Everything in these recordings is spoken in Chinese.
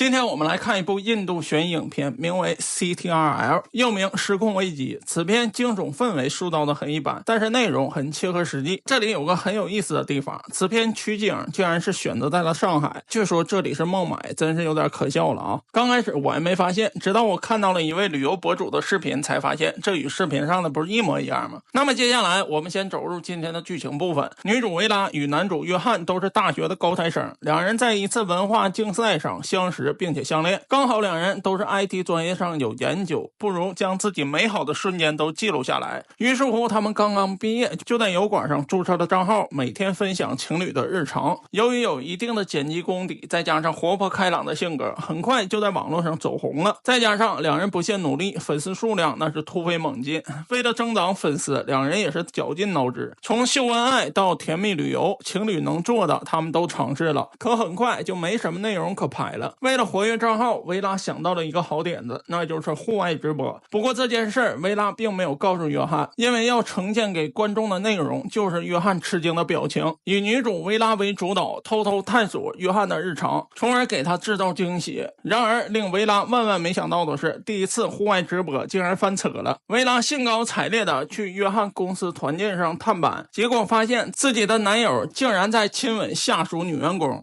今天我们来看一部印度悬疑影片，名为 CTRL， 又名失控危机。此片惊悚氛围塑造的很一般，但是内容很切合实际。这里有个很有意思的地方，此片取景竟然是选择在了上海，据说这里是孟买，真是有点可笑了啊！刚开始我也没发现，直到我看到了一位旅游博主的视频才发现，这与视频上的不是一模一样吗？那么接下来我们先走入今天的剧情部分。女主维拉与男主约翰都是大学的高材生，两人在一次文化竞赛上相识并且相恋，刚好两人都是 IT 专业上有研究，不如将自己美好的瞬间都记录下来。于是乎他们刚刚毕业，就在油管上注册了账号，每天分享情侣的日常。由于有一定的剪辑功底，再加上活泼开朗的性格，很快就在网络上走红了。再加上两人不懈努力，粉丝数量那是突飞猛进。为了增长粉丝，两人也是绞尽脑汁，从秀恩爱到甜蜜旅游，情侣能做的他们都尝试了，可很快就没什么内容可拍了。为了活跃账号，维拉想到了一个好点子，那就是户外直播。不过这件事维拉并没有告诉约翰，因为要呈现给观众的内容就是约翰吃惊的表情，以女主维拉为主导，偷偷探索约翰的日常，从而给他制造惊喜。然而令维拉万万没想到的是，第一次户外直播竟然翻车了。维拉兴高采烈的去约翰公司团建上探班，结果发现自己的男友竟然在亲吻下属女员工。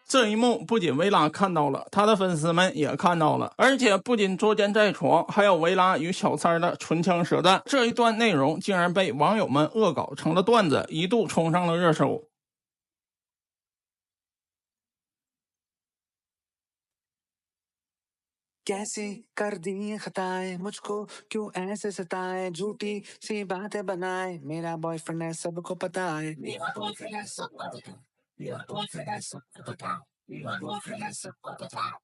这一幕不仅维拉看到了，他的粉丝们也看到了，而且不仅捉奸在床，还有维拉与小三的唇枪舌战。这一段内容竟然被网友们恶搞成了段子，一度冲上了热搜。कैसे कर दी खताएं मुझको क्यों ऐसे सताए झूठी सी बातें बनाए मेरा बॉयफ्रेंड है सबको पता है मेरा बॉयफ्रेंड है सबको पता मेरा बॉयफ्रेंड है सबको पता मेरा बॉयफ्रेंड है सबको पता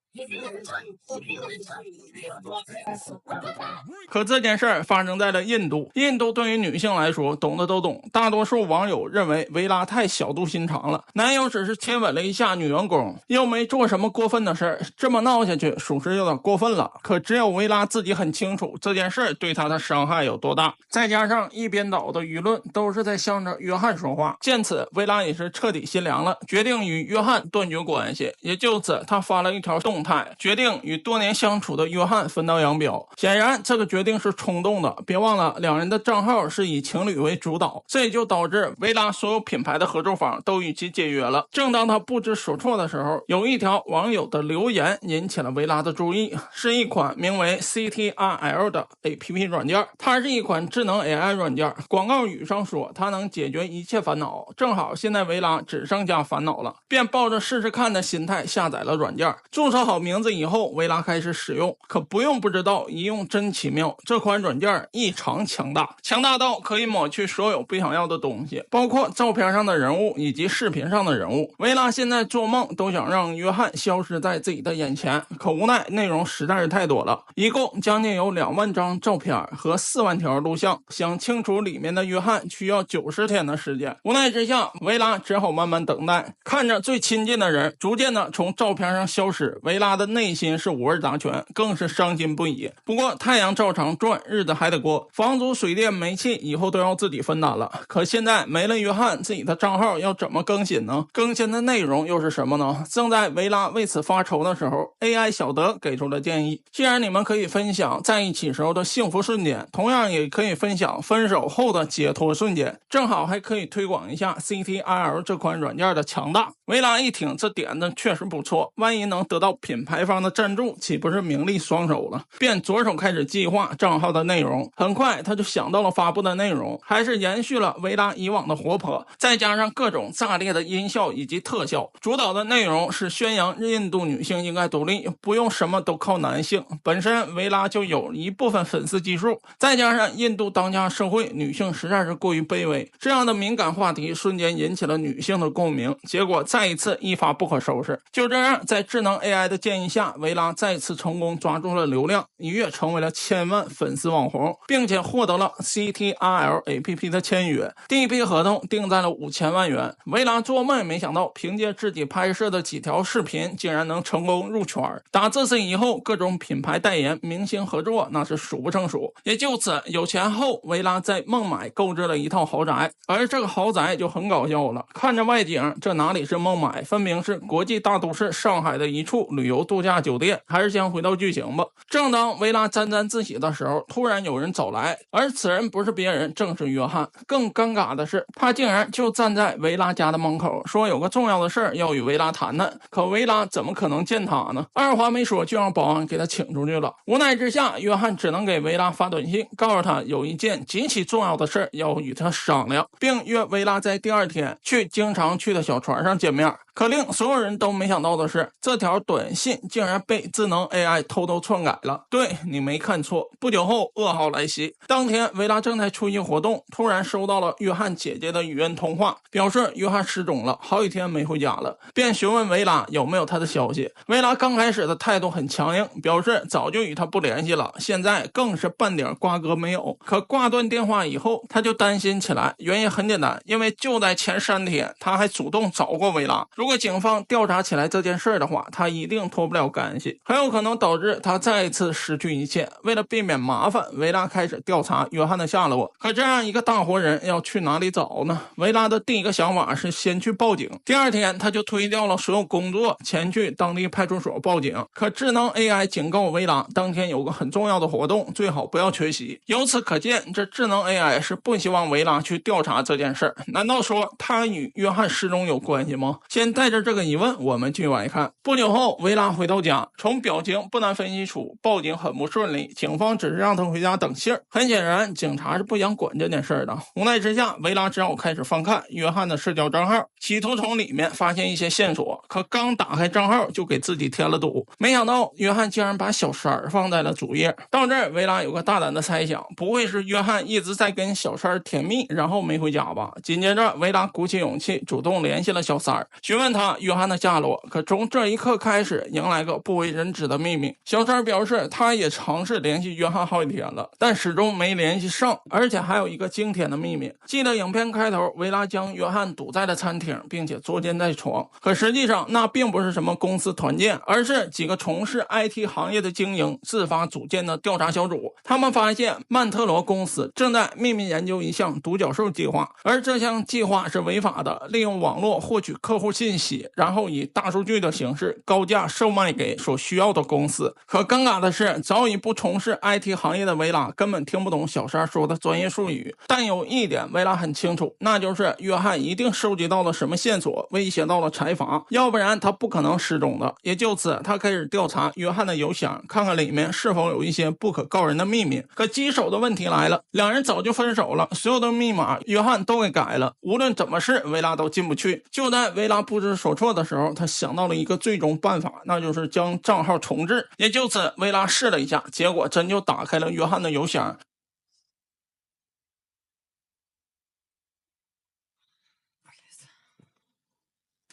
可这件事儿发生在了印度，印度对于女性来说懂的都懂，大多数网友认为维拉太小肚心肠了，男友只是亲吻了一下女员工，又没做什么过分的事儿，这么闹下去属实有点过分了。可只有维拉自己很清楚这件事儿对她的伤害有多大，再加上一边倒的舆论都是在向着约翰说话，见此维拉也是彻底心凉了，决定与约翰断绝关系。也就此他发了一条动态，决定与多年相处的约翰分道扬镳。显然这个决定是冲动的，别忘了两人的账号是以情侣为主导，这也就导致维拉所有品牌的合作方都与其解约了。正当他不知所措的时候，有一条网友的留言引起了维拉的注意，是一款名为 CTRL 的 APP 软件，它是一款智能 AI 软件，广告语上说它能解决一切烦恼。正好现在维拉只剩下烦恼了，便抱着试试看的心态下载了软件。注册好名字以后，维拉开始使用，可不用不知道，一用真奇妙。这款软件异常强大，强大到可以抹去所有不想要的东西，包括照片上的人物以及视频上的人物。维拉现在做梦都想让约翰消失在自己的眼前，可无奈内容实在是太多了，一共将近有2万张照片和4万条录像，想清楚里面的约翰需要90天的时间。无奈之下，维拉只好慢慢等待，看着最亲近的人逐渐的从照片上消失，维拉的内心是五味杂全，更是伤心不已。不过太阳照常转，日子还得过，房租水电煤气以后都要自己分担了。可现在没了约翰，自己的账号要怎么更新呢？更新的内容又是什么呢？正在维拉为此发愁的时候， AI 小德给出了建议，既然你们可以分享在一起时候的幸福瞬间，同样也可以分享分手后的解脱瞬间，正好还可以推广一下 CTRL 这款软件的强大。维拉一听这点子确实不错，万一能得到品牌方的赞助，岂不是名利双收了？便着手开始计划账号的内容。很快他就想到了发布的内容，还是延续了维拉以往的活泼，再加上各种炸裂的音效以及特效。主导的内容是宣扬印度女性应该独立，不用什么都靠男性。本身维拉就有一部分粉丝基数，再加上印度当下社会女性实在是过于卑微，这样的敏感话题瞬间引起了女性的共鸣，结果再一次一发不可收拾。就这样，在智能 AI 的建议下，维拉再次成功抓住了流量，一跃成为了1000万粉丝网红，并且获得了 CTRL APP 的签约，第一批合同定在了5000万元。维拉做梦也没想到，凭借自己拍摄的几条视频，竟然能成功入圈。打自此以后，各种品牌代言、明星合作那是数不胜数。也就此，有钱后，维拉在孟买购置了一套豪宅，而这个豪宅就很搞笑了，看着外景，这哪里是孟买，分明是国际大都市上海的一处旅游度假酒店。还是先回到剧情吧。正当维拉沾沾自喜的时候，突然有人走来，而此人不是别人，正是约翰。更尴尬的是，他竟然就站在维拉家的门口，说有个重要的事儿要与维拉谈谈。可维拉怎么可能见他呢？二话没说就让保安给他请出去了。无奈之下，约翰只能给维拉发短信，告诉他有一件极其重要的事儿要与他商量，并约维拉在第二天去经常去的小船上见面。可令所有人都没想到的是，这条短信竟然被智能 AI 偷偷篡改了。对，你没看错，不久后噩耗来袭。当天维拉正在出席活动，突然收到了约翰姐姐的语音通话，表示约翰失踪了，好几天没回家了，便询问维拉有没有他的消息。维拉刚开始的态度很强硬，表示早就与他不联系了，现在更是半点瓜葛没有。可挂断电话以后，他就担心起来，原因很简单，因为就在前3天他还主动找过维拉，如果警方调查起来这件事的话，他一定脱不了干系，很有可能导致他再一次失去一切。为了避免麻烦，维拉开始调查约翰的下落。可这样一个大活人要去哪里找呢？维拉的第一个想法是先去报警。第二天他就推掉了所有工作，前去当地派出所报警。可智能 AI 警告维拉，当天有个很重要的活动，最好不要缺席。由此可见，这智能 AI 是不希望维拉去调查这件事。难道说他与约翰失踪有关系吗？先带着这个疑问，我们继续往下看。不久后，维拉回到家，从表情不难分析出报警很不顺利，警方只是让他回家等信儿。很显然，警察是不想管这件事的。无奈之下，维拉只好开始翻看约翰的社交账号，企图从里面发现一些线索。可刚打开账号，就给自己添了堵。没想到，约翰竟然把小三儿放在了主页。到这儿，维拉有个大胆的猜想，不会是约翰一直在跟小三儿甜蜜，然后没回家吧？紧接着，维拉鼓起勇气，主动联系了小三儿，询问他约翰的下落。可从这一刻开始，迎来个不为人知的秘密。小三表示，他也尝试联系约翰好几天了，但始终没联系上。而且还有一个惊天的秘密，记得影片开头，维拉将约翰堵在了餐厅，并且捉奸在床。可实际上，那并不是什么公司团建，而是几个从事 IT 行业的精英自发组建的调查小组。他们发现曼特罗公司正在秘密研究一项独角兽计划，而这项计划是违法的，利用网络获取客户信息，然后以大数据的形式高价售卖给所需要的公司。可尴尬的是，早已不从事 IT 行业的维拉根本听不懂小三说的专业术语。但有一点维拉很清楚，那就是约翰一定收集到了什么线索，威胁到了财阀，要不然他不可能失踪的。也就此，他开始调查约翰的邮箱，看看里面是否有一些不可告人的秘密。可棘手的问题来了，两人早就分手了，所有的密码约翰都给改了，无论怎么试，维拉都进不去。就在维拉不知所措的时候，他想到了一个最终办法，那就是将账号重置。也就此，维拉试了一下，结果真就打开了约翰的邮箱。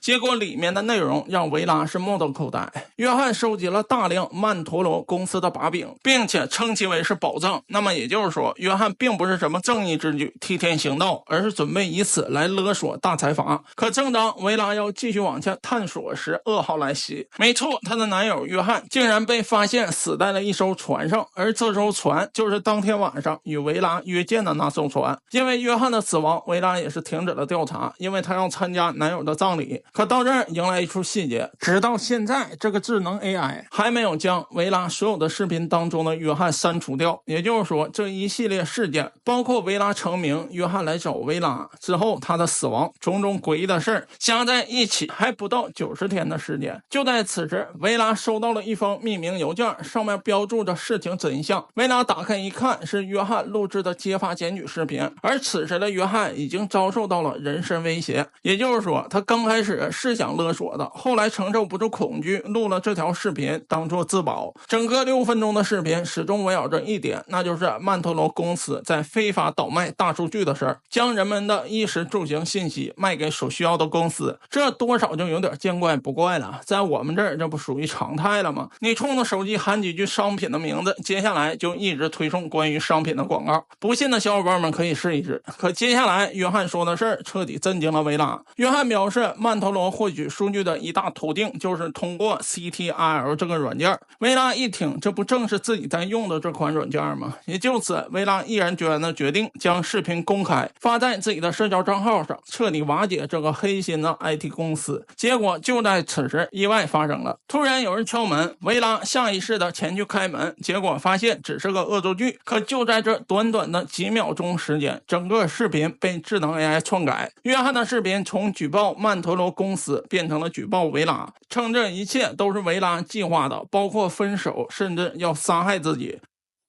结果里面的内容让维拉是目瞪口呆。约翰收集了大量曼陀罗公司的把柄，并且称其为是宝藏。那么也就是说，约翰并不是什么正义之举、替天行道，而是准备以此来勒索大财阀。可正当维拉要继续往下探索时，噩耗来袭。没错，她的男友约翰竟然被发现死在了一艘船上，而这艘船就是当天晚上与维拉约见的那艘船。因为约翰的死亡，维拉也是停止了调查，因为她要参加男友的葬礼。可到这儿迎来一处细节，直到现在这个智能 AI 还没有将维拉所有的视频当中的约翰删除掉。也就是说，这一系列事件，包括维拉成名、约翰来找维拉之后他的死亡，种种诡异的事儿加在一起，还不到90天的时间。就在此时，维拉收到了一封匿名邮件，上面标注着事情真相。维拉打开一看，是约翰录制的揭发检举视频，而此时的约翰已经遭受到了人身威胁。也就是说，他刚开始始是想勒索的，后来承受不住恐惧，录了这条视频当做自保。整个6分钟的视频始终围绕着一点，那就是曼特罗公司在非法倒卖大数据的事儿，将人们的衣食住行信息卖给所需要的公司，这多少就有点见怪不怪了。在我们这儿，这不属于常态了吗？你冲着手机喊几句商品的名字，接下来就一直推送关于商品的广告。不信的小伙伴们可以试一试。可接下来约翰说的事儿彻底震惊了维拉。约翰表示，曼特罗获取数据的一大途径就是通过 CTRL 这个软件。维拉一听，这不正是自己在用的这款软件吗？也就此，维拉毅然决然的决定将视频公开发在自己的社交账号上，彻底瓦解这个黑心的 IT 公司。结果就在此时，意外发生了，突然有人敲门，维拉下意识的前去开门，结果发现只是个恶作剧。可就在这短短的几秒钟时间，整个视频被智能 AI 篡改。约翰的视频从举报曼特罗公司变成了举报维拉，称这一切都是维拉计划的，包括分手，甚至要杀害自己。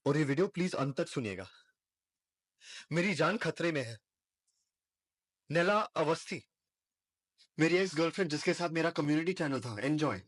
और ये वीडियो प्लीज अंत तक सुनिएगा। मेरी जान खतरे में है। नेला अवस्थी, मेरी एक्स गर्लफ्रेंड जिसके साथ मेरा कम्युनिटी चैनल था एंजॉय,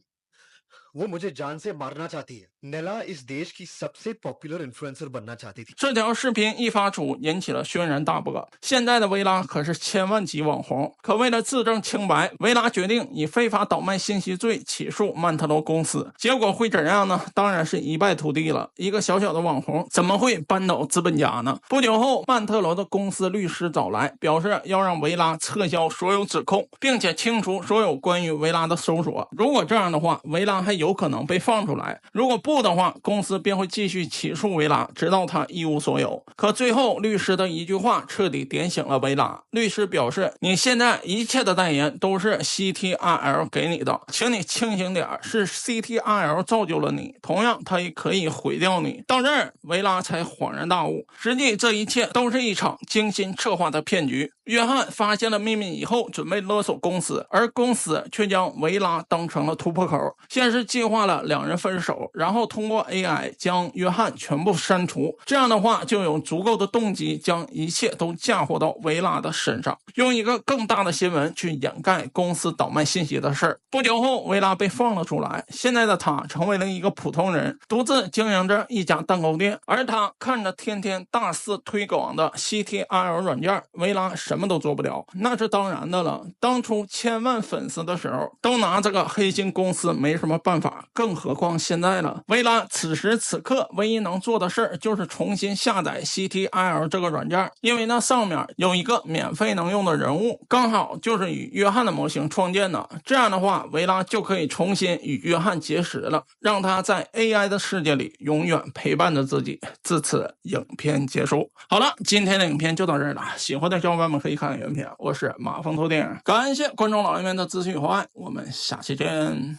वो मुझे जान से मारना चाहती है। नेला इस देश की सबसे पॉपुलर इन्फ्लुएंसर बनना चाहती थी।这条视频一发出，引起了轩然大波。现在的维拉可是千万级网红，可为了自证清白，维拉决定以非法倒卖信息罪起诉曼特罗公司。结果会怎样呢？当然是一败涂地了。一个小小的网红怎么会扳倒资本家呢？不久后，曼特罗的公司律师找来，表示要让维拉撤销所有指控，并且清除所有关于维拉的搜索。如果这样的话，维拉还有可能被放出来；如果不的话，公司便会继续起诉维拉，直到他一无所有。可最后，律师的一句话彻底点醒了维拉。律师表示，你现在一切的代言都是 CTRL 给你的，请你清醒点，是 CTRL 造就了你，同样它也可以毁掉你。到这儿，维拉才恍然大悟，实际这一切都是一场精心策划的骗局。约翰发现了秘密以后，准备勒索公司，而公司却将维拉当成了突破口。先是计划了两人分手，然后通过 AI 将约翰全部删除，这样的话就有足够的动机将一切都嫁祸到维拉的身上，用一个更大的新闻去掩盖公司倒卖信息的事儿。不久后，维拉被放了出来，现在的他成为了一个普通人，独自经营着一家蛋糕店，而他看着天天大肆推广的 CTRL 软件，维拉什么都做不了，那是当然的了。当初千万粉丝的时候，都拿这个黑心公司没什么办法，更何况现在了。维拉此时此刻唯一能做的事儿就是重新下载 CTRL 这个软件，因为那上面有一个免费能用的人物，刚好就是与约翰的模型创建的。这样的话，维拉就可以重新与约翰结识了，让他在 AI 的世界里永远陪伴着自己。至此，影片结束。好了，今天的影片就到这儿了，喜欢的小伙伴们可以看看原片。我是马蜂头电影，感谢观众老爷们的支持与厚爱，我们下期见。